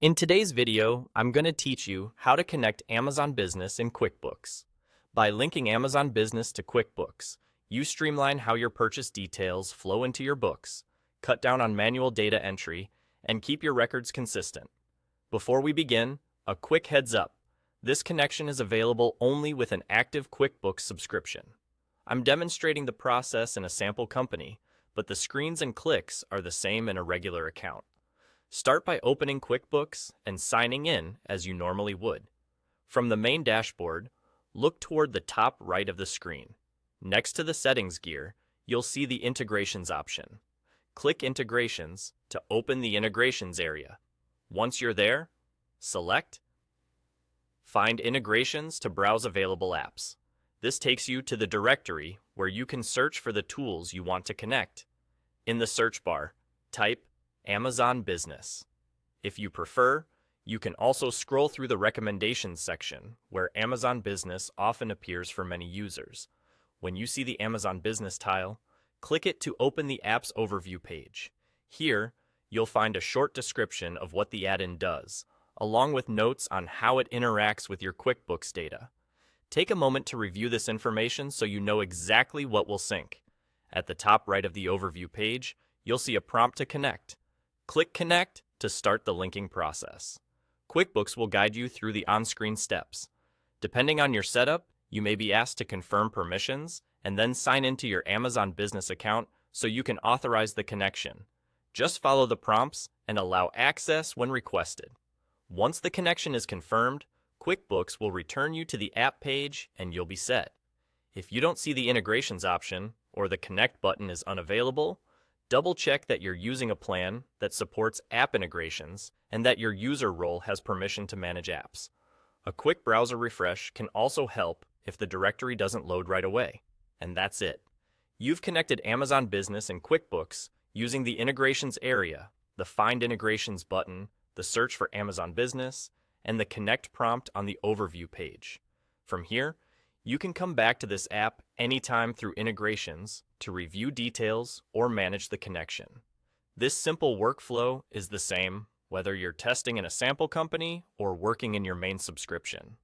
In today's video, I'm going to teach you how to connect Amazon Business in QuickBooks. By linking Amazon Business to QuickBooks, you streamline how your purchase details flow into your books, cut down on manual data entry, and keep your records consistent. Before we begin, a quick heads up. This connection is available only with an active QuickBooks subscription. I'm demonstrating the process in a sample company, but the screens and clicks are the same in a regular account. Start by opening QuickBooks and signing in as you normally would. From the main dashboard, look toward the top right of the screen. Next to the Settings gear, you'll see the Integrations option. Click Integrations to open the Integrations area. Once you're there, select Find Integrations to browse available apps. This takes you to the directory where you can search for the tools you want to connect. In the search bar, type Amazon Business. If you prefer, you can also scroll through the recommendations section where Amazon Business often appears for many users. When you see the Amazon Business tile, click it to open the app's overview page. Here, you'll find a short description of what the add-in does, along with notes on how it interacts with your QuickBooks data. Take a moment to review this information so you know exactly what will sync. At the top right of the overview page, you'll see a prompt to connect. Click Connect to start the linking process. QuickBooks will guide you through the on-screen steps. Depending on your setup, you may be asked to confirm permissions and then sign into your Amazon Business account so you can authorize the connection. Just follow the prompts and allow access when requested. Once the connection is confirmed, QuickBooks will return you to the app page and you'll be set. If you don't see the integrations option or the connect button is unavailable, double-check that you're using a plan that supports app integrations and that your user role has permission to manage apps. A quick browser refresh can also help if the directory doesn't load right away. And that's it. You've connected Amazon Business and QuickBooks using the Integrations area, the Find Integrations button, the Search for Amazon Business, and the Connect prompt on the Overview page. From here, you can come back to this app anytime through integrations to review details or manage the connection. This simple workflow is the same whether you're testing in a sample company or working in your main subscription.